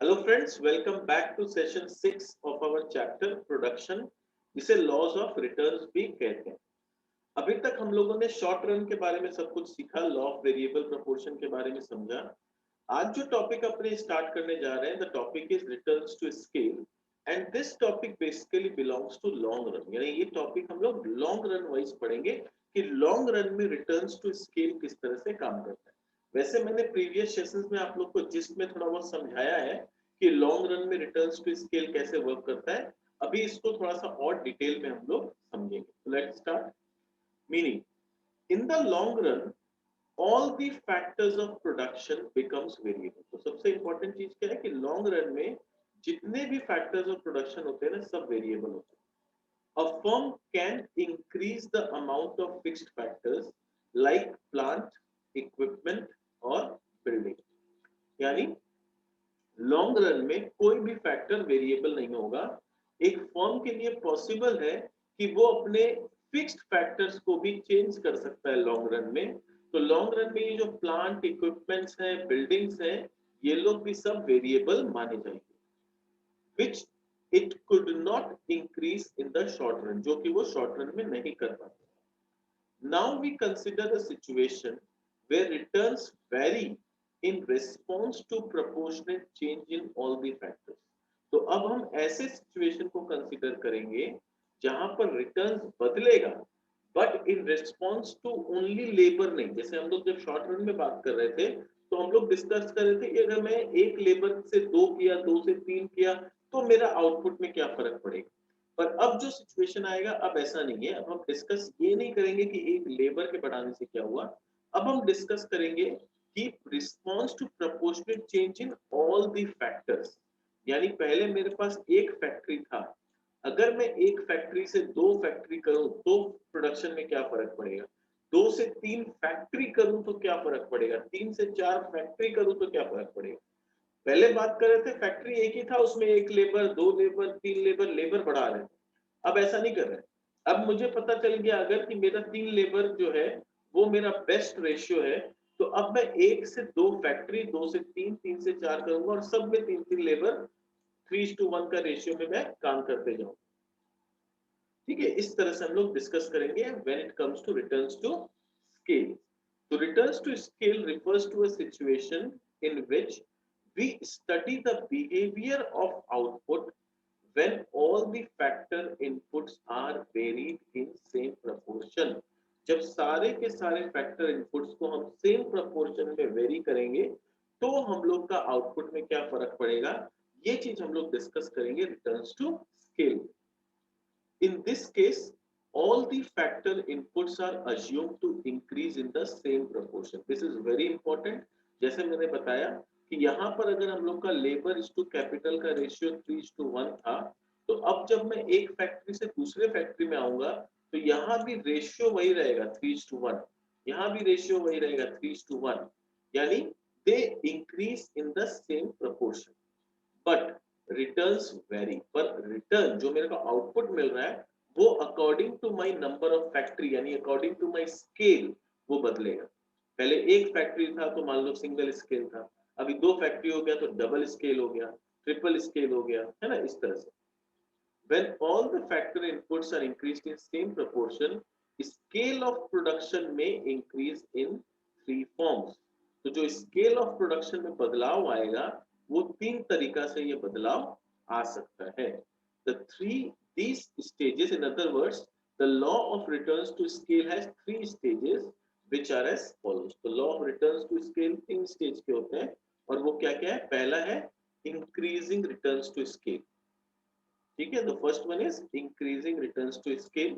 Hello friends, welcome back to session 6 of our chapter production जिसे laws of returns भी कहते हैं। अभी तक हम लोगों ने शॉर्ट रन के बारे में सब कुछ सीखा, लॉ ऑफ वेरिएबल प्रोपोर्शन के बारे में समझा। आज जो टॉपिक अपने स्टार्ट करने जा रहे हैं, the topic is returns to scale and this topic basically belongs to long run. यानी ये टॉपिक हम लोग लॉन्ग रन वाइज पढ़ेंगे कि लॉन्ग रन में रिटर्न्स टू स्केल किस तरह से काम करता है। वैसे मैंने प्रीवियस सेशंस में आप लोग को जिसमें थोड़ा बहुत समझाया है कि लॉन्ग रन में रिटर्न्स टू स्केल कैसे वर्क करता है। अभी इसको थोड़ा सा और डिटेल में हम लोग समझेंगे। Let's start. Meaning, in the long run all the factors of production becomes variable. तो सबसे इंपॉर्टेंट चीज क्या है कि लॉन्ग रन में जितने भी फैक्टर्स ऑफ प्रोडक्शन होते हैं ना, सब वेरिएबल होते हैं। A firm can increase the amount of fixed factors like plant, equipment or building. यानी लॉन्ग रन में कोई भी फैक्टर वेरिएबल नहीं होगा। एक फर्म के लिए पॉसिबल है कि वो अपने फिक्स्ड फैक्टर्स को भी चेंज कर सकता है लॉन्ग रन में। तो लॉन्ग रन में ये जो प्लांट इक्विपमेंट्स हैं, बिल्डिंग्स हैं, ये लोग भी सब वेरिएबल माने जाएंगे, which it could not increase in the short run, जो कि वो शॉर्ट रन में नहीं कर पाते। Now we consider a situation where returns vary in response to proportionate change in all the factors. तो अब हम ऐसे सिचुएशन को कंसीडर करेंगे जहां पर रिटर्न्स बदलेगा but in response to only labour नहीं। जैसे हम लोग जब शॉर्ट रन में बात कर रहे थे तो हम लोग डिस्कस कर रहे थे कि अगर मैं एक लेबर से दो किया, दो से तीन किया, तो मेरा आउटपुट में क्या फर्क पड़ेगा। पर अब जो सिचुएशन आएगा, अब ऐसा नहीं है। अब हम डिस्कस ये नहीं करेंगे कि एक लेबर के बढ़ाने से क्या हुआ। अब हम डिस्कस करेंगे कि response to proportional change in all the factors. यानी पहले मेरे पास एक फैक्ट्री था, अगर मैं एक फैक्ट्री से दो फैक्ट्री करूं तो प्रोडक्शन में क्या फर्क पड़ेगा। दो से तीन फैक्ट्री करूं तो क्या फर्क पड़ेगा, तीन से चार फैक्ट्री करूं तो क्या फर्क पड़ेगा। पहले बात कर रहे थे फैक्ट्री एक ही था, उसमें एक लेबर, दो लेबर, तीन लेबर, लेबर बढ़ा रहे थे। अब ऐसा नहीं कर रहे। अब मुझे पता चल गया अगर कि मेरा तीन लेबर जो है वो मेरा बेस्ट रेशियो है, तो अब मैं एक से दो फैक्ट्री, दो से तीन, तीन से चार करूंगा और सब में तीन तीन लेबर, 3:1 का रेशियो में मैं काम करते जाऊं। ठीक है, इस तरह से हम लोग डिस्कस करेंगे when it comes to returns to scale. तो returns to scale refers to a situation in which we study the behavior of output when all the factor inputs are varied in same proportion। जब सारे के सारे factor inputs को हम same proportion में very करेंगे तो हम लोग का आउटपुट में क्या फर्क पड़ेगा, ये चीज हम लोग डिस्कस करेंगे returns to scale. In this case, all the factor inputs are assumed to increase in the same proportion. This is very important। जैसे मैंने बताया कि यहाँ पर अगर हम लोग का लेबर इज टू कैपिटल का रेशियो 3:1 था, तो अब जब मैं एक फैक्ट्री से दूसरे फैक्ट्री में आऊंगा तो यहाँ भी रेशियो वही रहेगा 3:1, यहाँ भी रेशियो वही रहेगा 3:1। यानी they increase in the same proportion but returns vary. पर रिटर्न जो मेरे को आउटपुट मिल रहा है वो according to my number of factory, यानी अकॉर्डिंग टू माय स्केल वो बदलेगा। पहले एक फैक्ट्री था तो मान लो सिंगल स्केल था, अभी दो फैक्ट्री हो गया तो डबल स्केल हो गया, ट्रिपल स्केल हो गया, है ना, इस तरह से। When all the factor inputs are increased in same proportion, scale of production may increase in three forms। तो जो scale of production में बदलाव आएगा वो तीन तरीका से ये बदलाव आ सकता है। The three these stages, in other words, the law of returns to scale has three stages which are as follows। तो law of returns to scale तीन स्टेज के होते हैं और वो क्या क्या है। पहला है increasing returns to scale। ठीक है, तो first one is increasing returns to scale.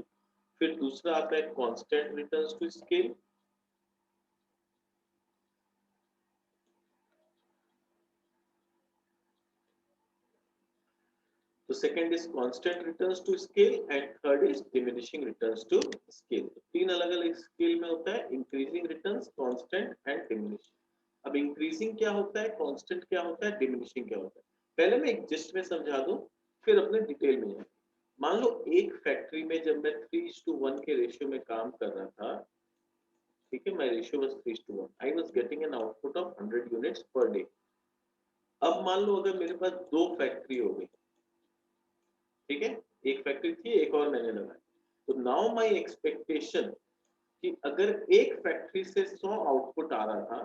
फिर दूसरा आता है कांस्टेंट रिटर्न्स टू स्केल। तो second is constant returns to scale and third is diminishing returns to scale. तीन अलग अलग स्केल में होता है, increasing returns, constant and diminishing. अब इंक्रीजिंग क्या होता है, कांस्टेंट क्या होता है, डिमिनिशिंग क्या होता है, पहले मैं एक जिस्ट में समझा दूं फिर अपने डिटेल में जाए। मान लो एक फैक्ट्री में जब मैं 3:1 के रेशियो में काम कर रहा था, ठीक है, my ratio was 3:1, I was getting an output of 100 units per day। अब मान लो अगर मेरे पास 2 फैक्ट्री हो गई, ठीक है, एक फैक्ट्री थी, एक और मैंने लगाई, तो नाउ माय एक्सपेक्टेशन कि अगर एक फैक्ट्री से 100 आउटपुट आ रहा था,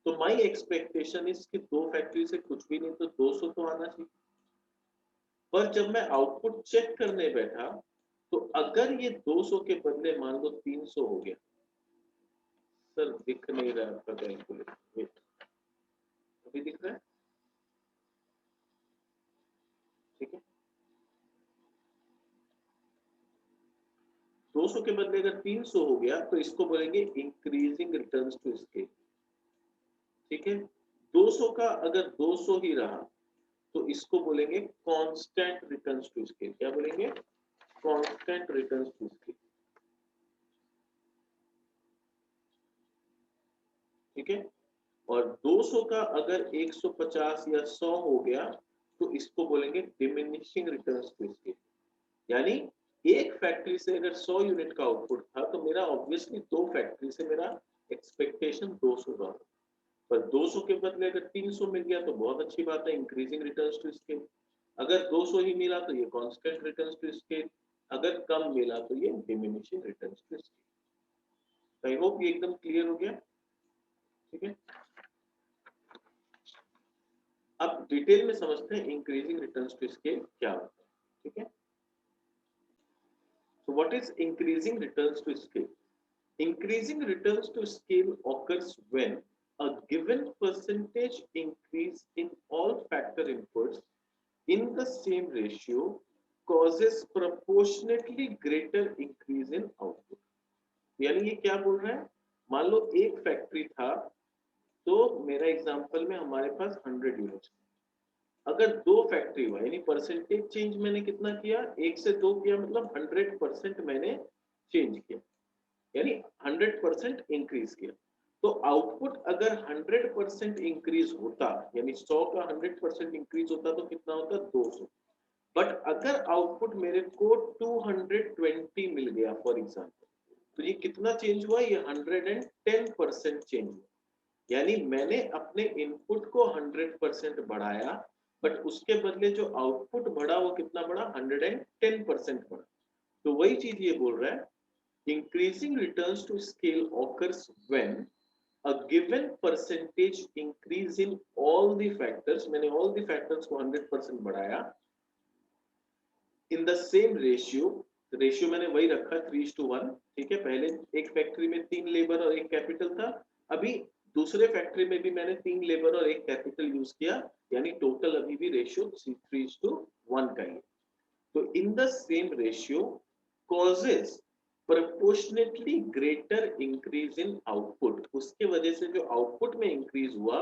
तो माय एक्सपेक्टेशन इज कि 2 फैक्ट्री से कुछ भी नहीं तो 200 तो आना चाहिए। पर जब मैं आउटपुट चेक करने बैठा, तो अगर ये 200 के बदले मान लो 300 हो गया, सर दिख नहीं रहा आपका कैलकुलेटर, वेट, अभी दिख रहा है, ठीक है, 200 के बदले अगर 300 हो गया तो इसको बोलेंगे इंक्रीजिंग रिटर्न्स टू स्केल, ठीक है। 200 का अगर 200 ही रहा तो इसको बोलेंगे कांस्टेंट रिटर्न्स टू स्केल, क्या बोलेंगे, कांस्टेंट रिटर्न्स टू स्केल, ठीक है। और 200 का अगर 150 या 100 हो गया तो इसको बोलेंगे डिमिनिशिंग रिटर्न्स टू स्केल, यानी एक फैक्ट्री से अगर 100 यूनिट का आउटपुट था तो मेरा ऑब्वियसली 2 फैक्ट्री से मेरा एक्सपेक्टेशन 200 का, पर 200 के बदले अगर 300 मिल गया तो बहुत अच्छी बात है, इंक्रीजिंग रिटर्न्स टू स्केल। अगर 200 ही मिला तो ये कांस्टेंट रिटर्न्स टू स्केल, अगर कम मिला तो ये diminishing returns to scale. I hope ये एकदम क्लियर हो गया, ठीक है। अब डिटेल में समझते हैं इंक्रीजिंग रिटर्न्स टू स्केल क्या होता है, ठीक है। So what is increasing returns to scale? Increasing returns to scale occurs when a given percentage increase in all factor inputs in the same ratio causes proportionately greater increase in output. यानी ये क्या बोल रहा है, मान लो एक factory था, तो मेरा एग्जांपल में हमारे पास 100 यूनिट्स, अगर 2 फैक्ट्री हुआ यानी परसेंटेज चेंज मैंने कितना किया, 1 से 2 किया, मतलब 100% मैंने चेंज किया, यानी 100% इंक्रीज किया। तो आउटपुट अगर 100% इंक्रीज होता, यानी 100 का 100% इंक्रीज होता तो कितना होता, 200। बट अगर आउटपुट मेरे को 220 मिल गया फॉर एग्जांपल, तो ये कितना चेंज हुआ, ये 110% चेंज हुआ, यानी मैंने अपने इनपुट को 100% बढ़ाया, बट उसके बदले जो आउटपुट बढ़ा वो कितना बढ़ा, 110% बढ़ा। तो वही चीज ये बोल रहा है, increasing returns to scale occurs when a given percentage increase in all the factors, मैंने all the factors को 100% बढ़ाया, in the same ratio, ratio मैंने वही रखा 3:1, ठीक है। पहले एक फैक्ट्री में 3 लेबर और 1 कैपिटल था, अभी दूसरे फैक्ट्री में भी मैंने 3 लेबर और 1 कैपिटल यूज किया, यानी टोटल अभी भी रेशियो 3:1 का ही। तो इन the same ratio causes proportionately greater increase in output, उसके वजह से जो आउटपुट में इंक्रीज हुआ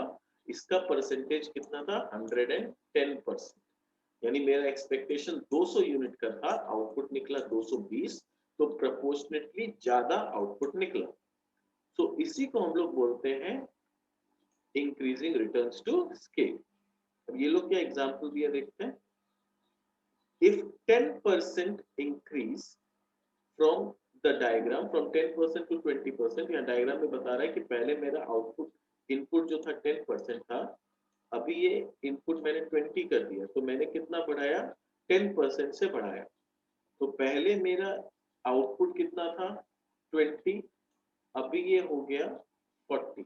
इसका परसेंटेज कितना था, 110%, यानी मेरा एक्सपेक्टेशन 200 यूनिट का था, आउटपुट निकला 220, तो प्रोपोर्शनेटली ज्यादा आउटपुट निकला। तो इसी को हम लोग बोलते हैं इंक्रीजिंग रिटर्न्स टू स्केल। अब ये लोग क्या एग्जांपल दिया देखते हैं, if 10% increase from the diagram from 10% to 20%, या डायग्राम में बता रहा है कि पहले मेरा आउटपुट इनपुट जो था 10% था, अभी ये इनपुट मैंने 20 कर दिया, तो मैंने कितना बढ़ाया, 10% से बढ़ाया, तो पहले मेरा आउटपुट कितना था 20, अभी ये हो गया 40।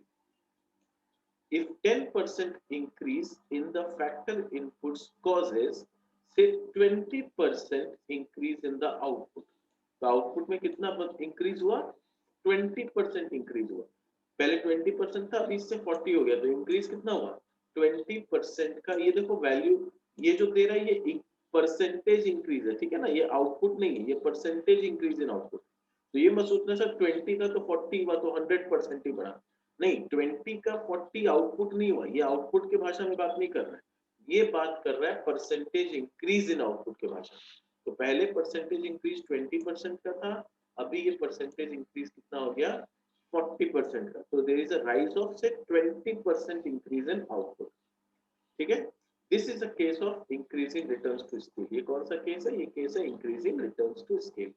If 10% increase in the factor inputs causes say 20% increase in the output, तो आउटपुट में कितना इंक्रीज हुआ, 20% इंक्रीज हुआ, पहले 20% था, अभी इससे 40 हो गया, तो इंक्रीज कितना हुआ, 20% का। ये देखो वैल्यू, ये जो दे रहा है ये परसेंटेज इंक्रीज है, ठीक है ना, ये आउटपुट नहीं है, ये परसेंटेज इंक्रीज इन आउटपुट। तो ये मत सोचना सर 20 का तो 40 हुआ तो 100% ही बढ़ा, नहीं, 20 का 40 आउटपुट नहीं हुआ, ये आउटपुट की भाषा में बात नहीं कर रहा है, ये बात कर रहा है परसेंटेज इंक्रीज इन आउटपुट की भाषा। तो पहले परसेंटेज इंक्रीज 20% का था, अभी ये परसेंटेज इंक्रीज कितना हो गया, 40% का। तो there is a rise of से 20% इंक्रीज इन आउटपुट, ठीक है। This is a case of increasing returns to scale. ये कौन सा केस है, ये केस है increasing returns to scale.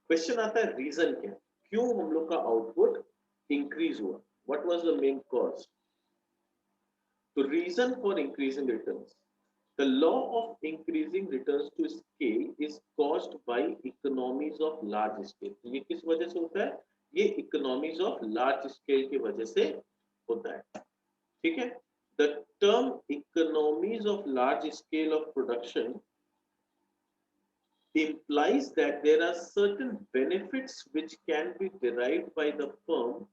Question आता है रीजन क्या, क्यों हम लोग का आउटपुट इंक्रीज हुआ, what was the main cause. तो reason for increasing returns. The law of increasing returns to scale is caused by economies of large scale. ये किस वजह से होता है? ये economies of large scale की वजह से होता है. ठीक है? The term economies of large scale of production implies that there are certain benefits which can be derived by the firm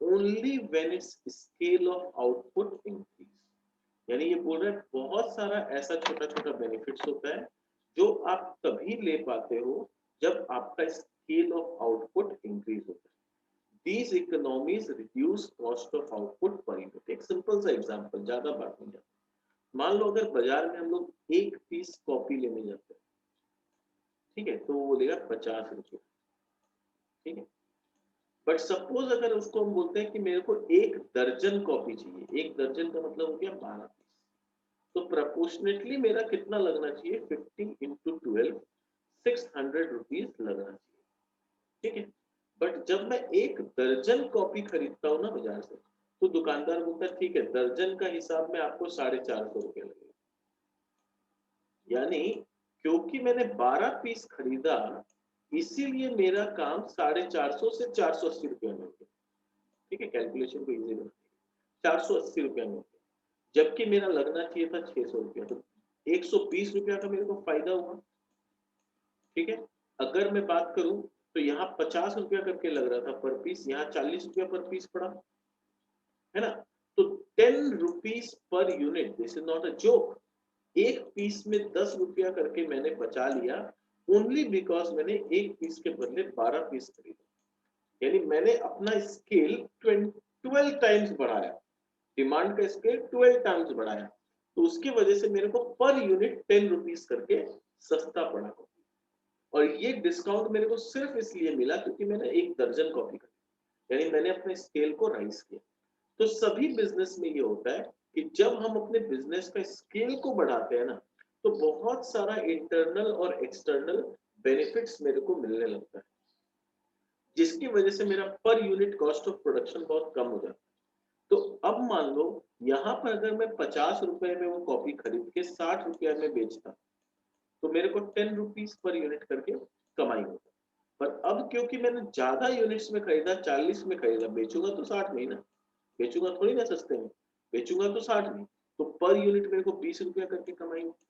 only when its scale of output increase. यानी ये बोल रहा है बहुत सारा ऐसा छोटा छोटा बेनिफिट्स होता है जो आप तभी ले पाते हो जब आपका स्केल ऑफ आउटपुट इंक्रीज होता है. These economies reduce cost of output per unit. एक सिंपल सा एग्जांपल, ज्यादा बात नहीं जाती. मान लो अगर बाजार में हम लोग एक पीस कॉपी लेने जाते हैं, ठीक है, तो वो बोलेगा 50 रुपये. ठीक है, बट सपोज अगर उसको हम बोलते हैं कि मेरे को एक दर्जन कॉपी चाहिए, एक दर्जन का मतलब हो गया 12 पीस, तो प्रपोर्शनेटली मेरा कितना लगना चाहिए? 50 इंटू 12, 600 रुपीज लगना चाहिए. ठीक है, बट जब मैं एक दर्जन कॉपी खरीदता हूँ ना बाजार से, तो दुकानदार बोलता है ठीक है, दर्जन का हिसाब में आपको 450 रुपये लगेगा. यानी क्योंकि मैंने 12 पीस खरीदा, इसीलिए मेरा काम 450 से 480 रुपया में हो गया. ठीक है, कैलकुलेशन को इजी बनाइए. 480 रुपया में हो गया, जबकि मेरा लगना चाहिए था 600 रुपया. तो 120 रुपया का मेरे को फायदा हुआ. ठीक है, अगर मैं बात करूं तो यहाँ 50 रुपया करके लग रहा था पर पीस, यहाँ 40 रुपया पर पीस पड़ा है ना. तो 10 rupees per unit, this is not a joke. एक पीस में 10 रुपया करके मैंने बचा लिया, ओनली बिकॉज मैंने एक पीस के बदले 12 पीस खरीदा. यानी मैंने अपना स्केल 12 टाइम्स बढ़ाया, डिमांड का स्केल 12 टाइम्स बढ़ाया. तो उसकी वजह से मेरे को पर यूनिट 10 रुपीज करके सस्ता पड़ा. और ये डिस्काउंट मेरे को सिर्फ इसलिए मिला क्योंकि मैंने एक दर्जन कॉपी खरीदी, यानी मैंने अपने स्केल को राइज किया. तो सभी बिजनेस में ये होता है कि जब हम अपने बिजनेस का स्केल को बढ़ाते हैं ना, तो बहुत सारा इंटरनल और एक्सटर्नल बेनिफिट्स मेरे को मिलने लगता है, जिसकी वजह से मेरा per unit cost of production बहुत कम हो जाता है. तो अब मान लो यहाँ पर अगर मैं 50 रुपए में वो कॉपी खरीद के 60 रुपया में बेचता, तो मेरे को 10 रुपीज पर यूनिट करके कमाई होता. पर अब क्योंकि मैंने ज्यादा यूनिट्स में खरीदा, 40 में खरीदा, बेचूंगा तो 60 में ही ना, बेचूंगा थोड़ी ना सस्ते में, बेचूंगा तो 60 में, तो पर यूनिट मेरे को 20 रुपया करके कमाई होती.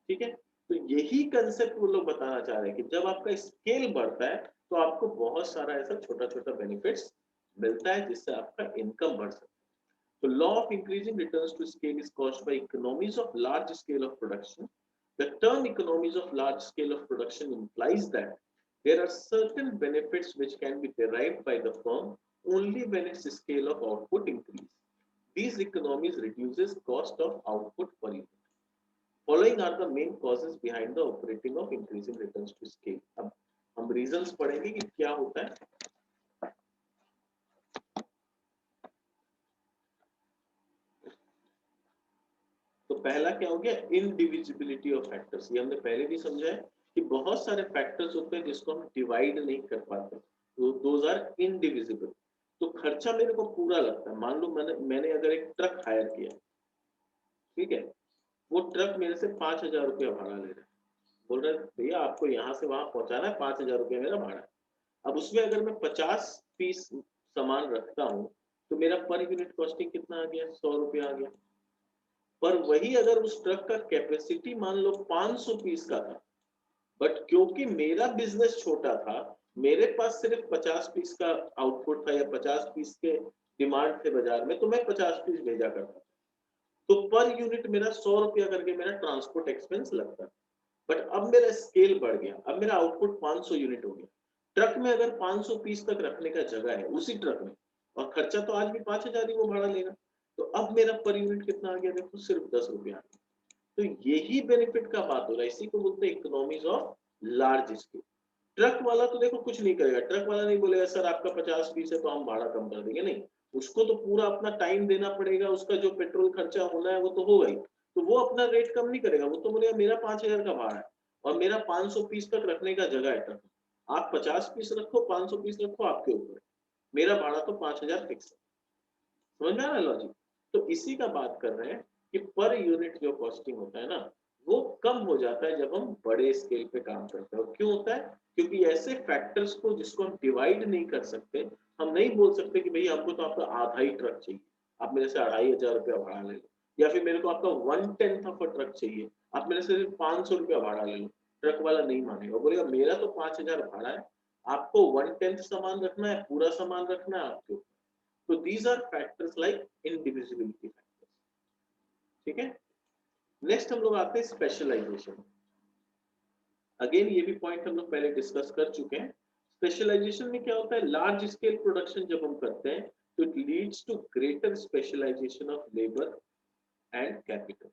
ठीक है, तो यही कंसेप्ट वो लोग बताना चाह रहे हैं कि जब आपका स्केल बढ़ता है तो आपको बहुत सारा ऐसा छोटा छोटा बेनिफिट्स मिलता है जिससे आपका इनकम बढ़ सकता है. तो law of increasing returns to scale is caused by economies of large scale of production. The term economies of large scale of production implies that there are certain benefits which can be derived by the firm only when its scale of output increase. These economies reduces cost of output per unit. Following are the main causes behind the operating of increasing returns to scale. अब हम reasons पढ़ेंगे कि क्या होता है. तो पहला क्या हो गया? Indivisibility of factors. ये हमने पहले भी समझा है कि बहुत सारे फैक्टर्स होते हैं जिसको हम डिवाइड नहीं कर पाते, तो दोज आर इनडिविजिबल. तो खर्चा मेरे को पूरा लगता है. मान लो मैंने अगर एक ट्रक हायर किया, ठीक है, वो ट्रक मेरे से 5,000 रुपया भाड़ा ले रहा है, बोल रहा है भैया आपको यहाँ से वहां पहुंचाना है, 5,000 रुपया मेरा भाड़ा है. अब उसमें अगर मैं 50 पीस सामान रखता हूँ तो मेरा पर यूनिट कॉस्टिंग कितना आ गया? 100 रुपया आ गया. पर वही अगर उस ट्रक का कैपेसिटी मान लो 500 पीस का था, बट क्योंकि मेरा बिजनेस छोटा था, मेरे पास सिर्फ 50 पीस का आउटपुट था या 50 पीस के डिमांड थे बाजार में, तो मैं 50 पीस भेजा करता. तो पर यूनिट मेरा 100 रुपया करके मेरा ट्रांसपोर्ट एक्सपेंस लगता. बट अब मेरा स्केल बढ़ गया, अब मेरा आउटपुट 500 यूनिट हो गया. ट्रक में अगर 500 पीस तक रखने का जगह है उसी ट्रक में, और खर्चा तो आज भी 5,000 ही वो भाड़ा लेगा, तो अब मेरा पर यूनिट कितना आ गया? देखो सिर्फ 10 रुपया आ गया. तो यही बेनिफिट का बात हो रहा है, इसी को बोलते हैं economies of large scale. Truck वाला तो देखो कुछ नहीं करेगा, ट्रक वाला नहीं बोलेगा सर आपका 50 पीस है तो हम भाड़ा कम कर देंगे, नहीं, उसको तो पूरा अपना टाइम देना पड़ेगा, उसका जो पेट्रोल खर्चा होना है वो तो होगा ही, तो वो अपना रेट कम नहीं करेगा. वो तो बोलेगा मेरा 5,000 का भाड़ा है और मेरा 500 पीस तक रखने का जगह है ट्रक, आप 50 पीस रखो, 500 पीस रखो, आपके ऊपर, मेरा भाड़ा तो 5,000 फिक्स है. समझ में आ रहा है लॉजिक? तो इसी का बात कर रहे हैं कि पर यूनिट जो कॉस्टिंग होता है ना, वो कम हो जाता है जब हम बड़े स्केल पे काम करते हैं। और क्यों होता है? क्योंकि ऐसे फैक्टर्स को जिसको हम डिवाइड नहीं कर सकते, हम नहीं बोल सकते कि भई हमको तो आपका आधा ही ट्रक चाहिए, आप मेरे से 2500 रुपया भाड़ा ले लो, या फिर मेरे को आपका 1/10 ऑफ अ ट्रक चाहिए, आप मेरे से सिर्फ 500 रुपया भाड़ा ले लो। ट्रक वाला नहीं मानेगा, बोलेगा मेरा तो 5000 भाड़ा है, आपको 1/10 सामान रखना है, पूरा सामान रखना है आपके ऊपर। तो these are factors like indivisibility factors. ठीक है। नेक्स्ट हम लोग आते हैं स्पेशलाइजेशन। अगेन ये भी पॉइंट हम लोग पहले डिस्कस कर चुके हैं। स्पेशलाइजेशन में क्या होता है? लार्ज स्केल प्रोडक्शन जब हम करते हैं तो it leads to greater specialisation of labour and capital.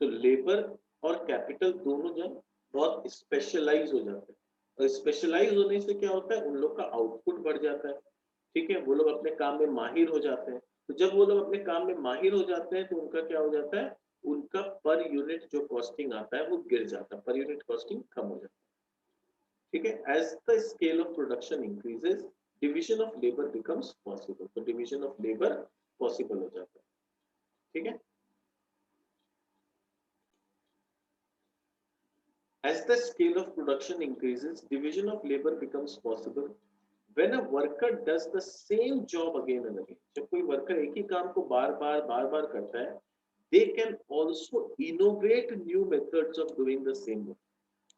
तो लेबर और कैपिटल दोनों जब बहुत स्पेशलाइज हो जाते हैं, और स्पेशलाइज होने से क्या होता है? उन लोग का आउटपुट बढ़ जाता है। ठीक है, वो लोग अपने काम में माहिर हो जाते हैं। तो जब वो लोग अपने काम में माहिर हो जाते हैं तो उनका क्या हो जाता है? उनका पर यूनिट जो कॉस्टिंग आता है वो गिर जाता है, पर यूनिट कॉस्टिंग कम हो जाता है। ठीक है। As the scale of production increases, division of labour becomes possible. तो डिवीजन ऑफ लेबर पॉसिबल हो जाता है। ठीक है। As the scale of production increases, division of labor becomes possible. When a worker does the same job again and again, जब कोई worker एक ही काम को बार बार करता है, they can also innovate new methods of doing the same work.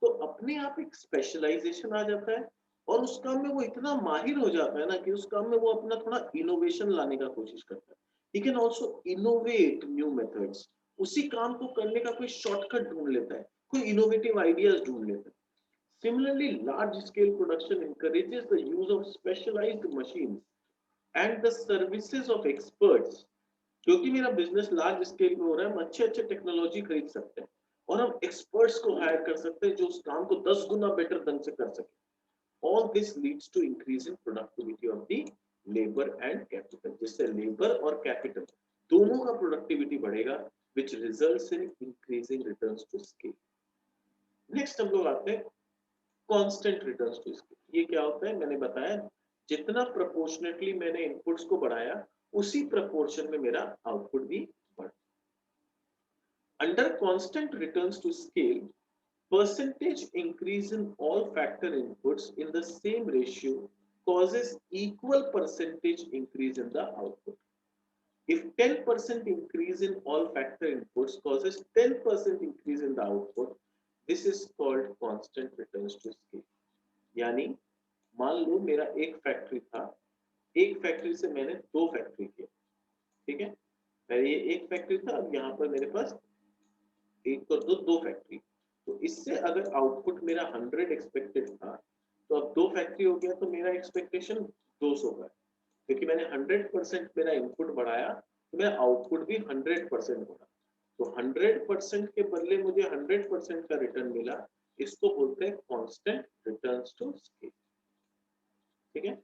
तो अपने आप एक स्पेशलाइजेशन आ जाता है, और उस काम में वो इतना माहिर हो जाता है ना कि उस काम में वो अपना थोड़ा इनोवेशन लाने का कोशिश करता है। He can also innovate new methods. उसी काम को करने का कोई शॉर्टकट ढूंढ लेता है, कोई इनोवेटिव आइडियाज ढूंढ लेता है। Similarly, large-scale production encourages the use of specialized machines and the services of experts. क्योंकि मेरा बिजनेस लार्ज स्केल में हो रहा है, हम अच्छे अच्छे टेक्नोलॉजी खरीद सकते हैं और हम एक्सपर्ट्स को हायर कर सकते हैं जो उस काम को 10 गुना बेटर ढंग से कर सके। All this leads to increase in productivity of the labor and capital, जिससे लेबर और कैपिटल दोनों का प्रोडक्टिविटी बढ़ेगा, which results in increasing returns to scale. Next हम लोग आते हैं कांस्टेंट रिटर्न्स टू स्केल। ये क्या होता है? मैंने बताया जितना प्रोपोर्शनेटली मैंने इनपुट्स को बढ़ाया, उसी प्रोपोर्शन में मेरा आउटपुट भी बढ़ा। Under constant returns to scale, percentage increase in all factor inputs in the same ratio causes equal percentage increase in the output. If 10% increase in all factor inputs causes 10% increase in the output, this is called constant returns to scale. यानी मान लो मेरा एक factory था, एक factory से मैंने दो factory किया। ठीक है, पहले ये एक फैक्ट्री था, अब यहाँ पर मेरे पास एक और दो फैक्ट्री। तो इससे अगर आउटपुट मेरा 100 एक्सपेक्टेड था, तो अब दो फैक्ट्री हो गया तो मेरा एक्सपेक्टेशन 200 का है। क्योंकि मैंने 100% मेरा इनपुट बढ़ाया तो मेरा आउटपुट भी 100% बढ़ा। तो 100% के बदले मुझे 100% का रिटर्न मिला। इसको बोलते हैं कांस्टेंट रिटर्न्स टू स्केल। ठीक है।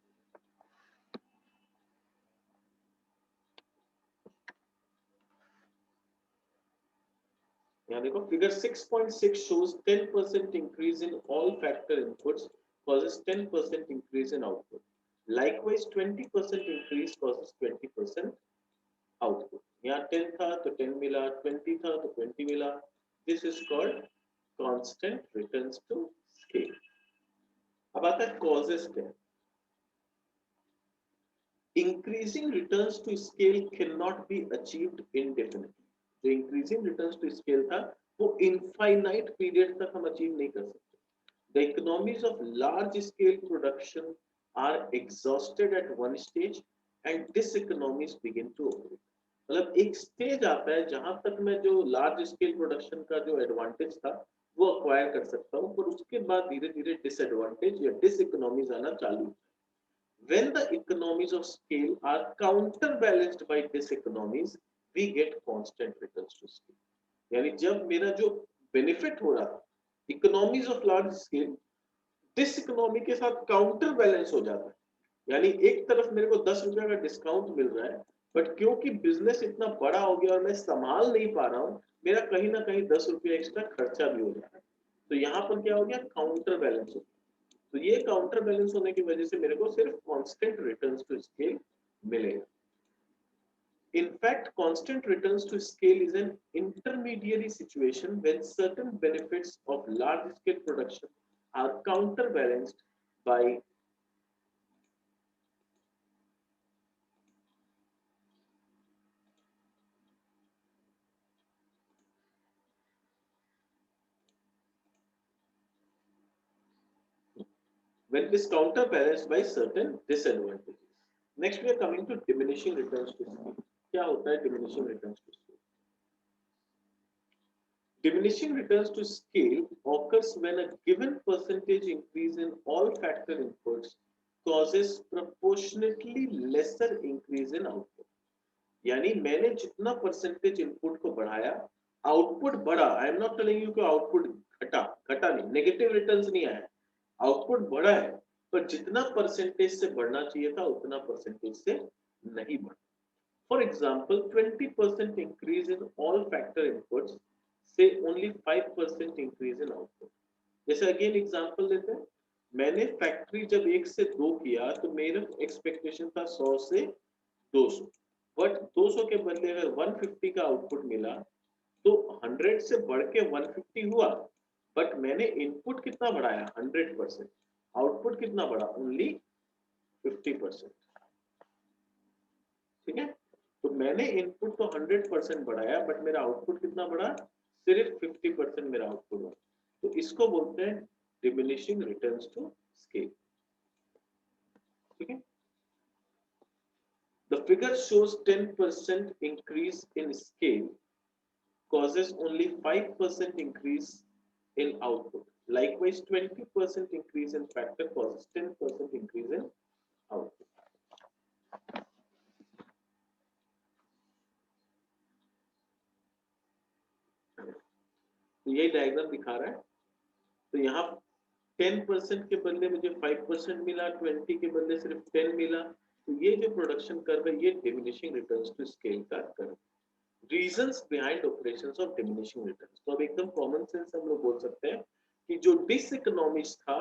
यहाँ देखो figure 6.6 shows 10% increase in all factor inputs causes 10% increase in output. Likewise, 20% increase causes 20% output. यहाँ 10 था तो 10 मिला, 20 था तो 20 मिला. This is called constant returns to scale. अब आता है causes क्या? Increasing returns to scale cannot be achieved indefinitely. जो इंक्रीजिंग रिटर्न्स टू स्केल था वो इनफाइनाइट पीरियड तक हम अचीव नहीं कर सकते। The economies of large scale production are exhausted at one stage and this economies begin to operate. मतलब एक स्टेज आता है जहां तक मैं जो लार्ज स्केल प्रोडक्शन का जो एडवांटेज था वो अक्वायर कर सकता हूँ, पर उसके बाद धीरे धीरे डिसएडवांटेज या डिस इकोनॉमीज आना चालू। When the economies of scale are counterbalanced by diseconomies, we get constant returns to scale. यानी जब मेरा जो बेनिफिट हो रहा था economies of large scale diseconomy के साथ काउंटर बैलेंस हो जाता है। यानी एक तरफ मेरे को 10 रुपए का डिस्काउंट मिल रहा है, बट क्योंकि बिजनेस इतना बड़ा हो गया और मैं संभाल नहीं पा रहा हूँ, मेरा कहीं ना कहीं 10 रुपये एक्स्ट्रा खर्चा भी हो रहा है। तो यहाँ पर क्या हो गया? काउंटर बैलेंस हो गया। तो ये काउंटर बैलेंस होने की वजह से मेरे को सिर्फ कांस्टेंट रिटर्न्स टू स्केल मिलेगा। In fact, constant returns to scale is an intermediary situation when certain benefits of large scale production are counterbalanced by when it is counterbalanced by certain disadvantages. Next, we are coming to diminishing returns to scale. क्या होता है diminishing returns to scale? Diminishing returns to scale occurs when a given percentage increase in all factor inputs causes proportionately lesser increase in output. यानी मैंने जितना percentage input को बढ़ाया output बढ़ा. I am not telling you कि output घटा. घटा नहीं, नेगेटिव रिटर्न्स नहीं आया, आउटपुट बढ़ा है, पर जितना परसेंटेज से बढ़ना चाहिए था उतना परसेंटेज से नहीं बढ़ा. For example 20% increase in all factor inputs से ओनली 5% इंक्रीज इन आउटपुट. जैसे अगेन एग्जांपल लेते हैं, मैंने फैक्ट्री जब 1 से 2 किया तो मेरा एक्सपेक्टेशन था 100 से 200, बट 200 के बदले अगर 150 का आउटपुट मिला तो 100 से बढ़ के 150 हुआ, बट मैंने इनपुट कितना बढ़ाया 100%, आउटपुट कितना बढ़ा ओनली 50%. ठीक है, तो मैंने इनपुट तो 100% बढ़ाया बट मेरा आउटपुट कितना बढ़ा, सिर्फ 50% मेरा आउटपुट हुआ. तो इसको बोलते हैं डिमिनिशिंग रिटर्न्स टू स्केल. ठीक है, the figure shows 10% increase in scale causes only 5% increase in output. Likewise, 20% increase in factor causes 10% increase in output. तो ये डायग्राम दिखा रहा है. तो यहाँ 10% के बदले मुझे 5% मिला, 20 के बदले सिर्फ 10 मिला. तो ये जो प्रोडक्शन कर्व है ये डिमिनिशिंग रिटर्न्स टू स्केल का curve. Reasons behind operations of diminishing returns. तो अब एकदम कॉमन सेंस हम लोग बोल सकते हैं कि जो डिसइकोनॉमिक्स था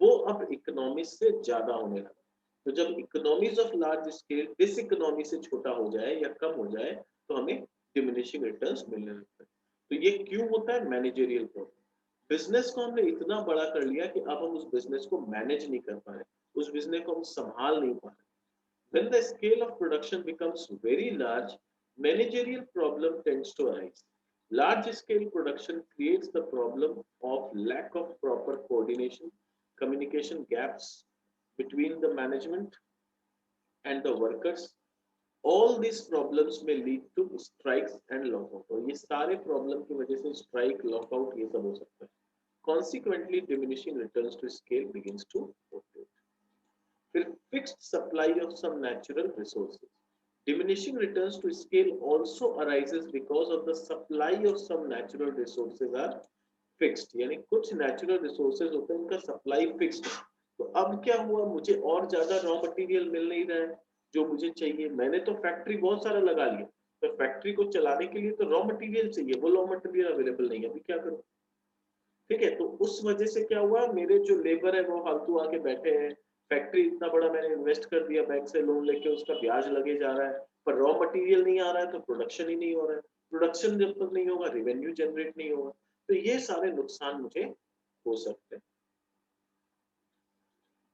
वो अब इकोनॉमिक्स से ज्यादा होने लगा. तो जब इकोनॉमीज ऑफ लार्ज स्केल डिसइकोनॉमी से छोटा हो जाए या कम हो जाए तो हमें डिमिनिशिंग रिटर्न्स मिलने लगते हैं. तो ये क्यों होता है? Managerial problem. बिजनेस को हमने इतना बड़ा कर लिया कि अब हम उस बिजनेस को मैनेज नहीं कर पा रहे, उस बिजनेस को हम संभाल नहीं पा रहे. When the scale of production becomes very large, managerial problem tends to arise. Large scale production creates the problem of lack of proper coordination, communication gaps between the management and the workers. All these problems may lead to strikes and lockout. और ये सारे problem की वजह से strike, lockout ये सब हो सकता है. Consequently, diminishing returns to scale begins to occur. With fixed supply of some natural resources. Diminishing returns to scale also arises because of the supply of some natural resources are fixed. यानी कुछ natural resources होते हैं उनका supply fixed. तो अब क्या हुआ, मुझे और ज्यादा raw material मिल नहीं रहा है जो मुझे चाहिए. मैंने तो फैक्ट्री बहुत सारा लगा लिया, तो फैक्ट्री को चलाने के लिए तो रॉ मटेरियल चाहिए, वो रॉ मटेरियल अवेलेबल नहीं है, अभी क्या करूं. ठीक है, तो उस वजह से क्या हुआ, मेरे जो लेबर है वो फालतू आके बैठे हैं. फैक्ट्री इतना बड़ा मैंने इन्वेस्ट कर दिया, बैंक से लोन लेके उसका ब्याज लगे जा रहा है, पर रॉ मटेरियल नहीं आ रहा है तो प्रोडक्शन ही नहीं हो रहा है. प्रोडक्शन जब तक नहीं होगा रेवेन्यू जनरेट नहीं होगा. तो ये सारे नुकसान मुझे हो सकते हैं.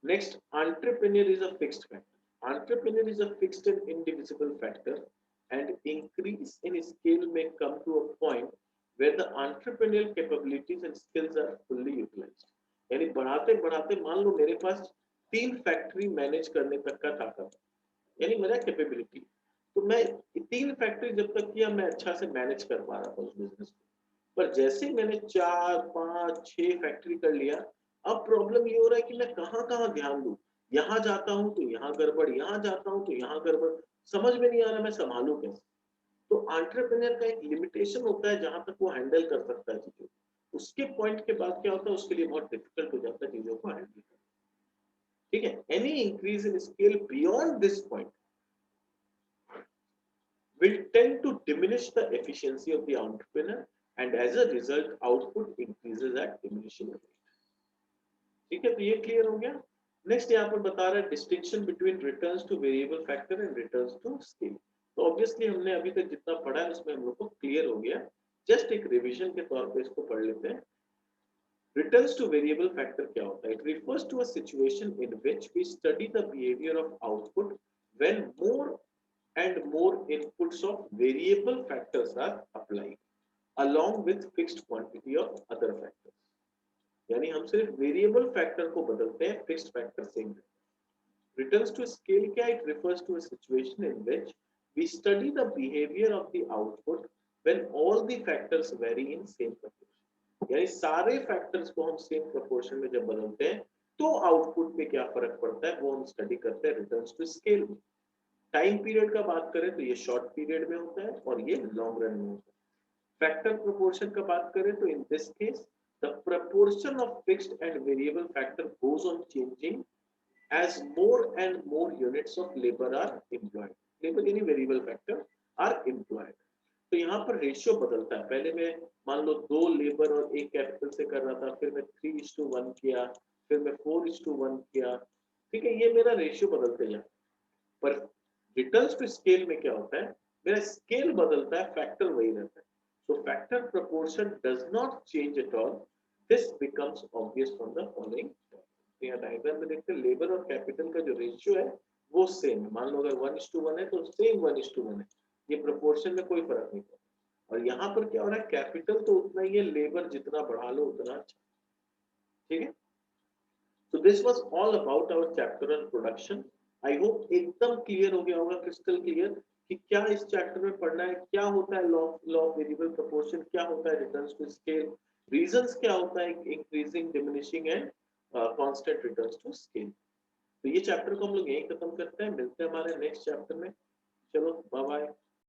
Next, entrepreneur is a fixed factor. Entrepreneur is a fixed and indivisible factor, and increase in scale may come to a point where the entrepreneurial capabilities and skills are fully utilized. यानी बढ़ाते बढ़ाते मान लो मेरे पास 3 factory manage करने तक का ताकत, यानी मेरा कैपेबिलिटी, तो मैं 3 फैक्ट्री जब तक किया मैं अच्छा से मैनेज कर पा रहा था उस बिजनेस को. पर जैसे ही मैंने 4, 5, 6 फैक्ट्री कर लिया, अब प्रॉब्लम ये हो रहा है कि मैं कहाँ कहाँ ध्यान दूं. यहाँ जाता हूँ तो यहाँ गड़बड़, यहाँ जाता हूँ तो यहाँ गड़बड़, समझ में नहीं आ रहा मैं संभालूं कैसे. तो एंटरप्रेन्योर का एक लिमिटेशन होता है जहां तक वो हैंडल कर सकता है चीजों. उसके पॉइंट के बाद क्या होता है, उसके लिए बहुत डिफिकल्ट हो जाता है चीजों को हैंडल करना. ठीक है, any increase in scale beyond this point will tend to diminish the efficiency of the entrepreneur, and as a result output increases at diminishing rate. ठीक है, तो ये क्लियर हो गया. नेक्स्ट यहाँ पर बता रहा है distinction between returns to variable factor and returns to scale. तो तो ऑब्वियसली हमने अभी तक जितना पढ़ा है उसमें हम लोग को क्लियर हो गया। जस्ट एक रिवीजन के तौर पे इसको पढ़ लेते हैं। Returns to variable factor क्या होता है? It refers to a situation in which we study the behavior of output when more and more inputs of variable factors are applied along with fixed quantity of other factors. यानी हम सिर्फ variable factor को बदलते हैं, fixed factor same रहता है। Returns to scale क्या? It refers to a situation in which we study the behavior of the output when all the factors vary in same proportion. यानी सारे फैक्टर्स को हम सेम प्रोपोर्शन में जब बदलते हैं तो आउटपुट पे क्या फर्क पड़ता है वो हम स्टडी करते हैं रिटर्न्स टू स्केल में। टाइम पीरियड का बात करें तो ये शॉर्ट पीरियड में होता है और ये लॉन्ग रन में होता है। फैक्टर प्रोपोर्शन का बात करें तो in this case the proportion of fixed and variable factor goes on changing as more and more units of labor are employed. Labor यानी variable factor are employed. तो यहाँ पर रेशियो बदलता है। पहले मैं मान लो 2 लेबर और 1 कैपिटल से कर रहा था, फिर मैं 3:1 किया, फिर मैं 4:1 किया, ठीक है, ये मेरा रेशियो बदलते जाता है। पर रिटर्न्स टू स्केल में क्या होता है, मेरा स्केल बदलता है, फैक्टर वही रहता है। So factor proportion does not change at all. This becomes obvious from the following. यहाँ डायग्राम में देखते हैं लेबर और कैपिटल का जो रेशियो है वो सेम। मान लो अगर 1:1 है तो सेम 1:1 है, ये प्रोपोर्शन में कोई फर्क नहीं पड़ता। और यहाँ पर क्या हो रहा है, कैपिटल तो उतना ही है, लेबर जितना बढ़ा लो उतना अच्छा, ठीक है। So this was all about our chapter on production. I hope एकदम क्लियर हो गया होगा, क्रिस्टल क्लियर, कि क्या इस चैप्टर में पढ़ना है, क्या होता है लॉ ऑफ वेरिएबल प्रोपोर्शन, क्या होता है रिटर्न्स टू स्केल, रीजंस क्या होता है increasing, diminishing and constant returns to scale. तो ये चैप्टर को हम लोग यहीं खत्म करते हैं, मिलते हैं हमारे नेक्स्ट चैप्टर में। चलो बाय बाय।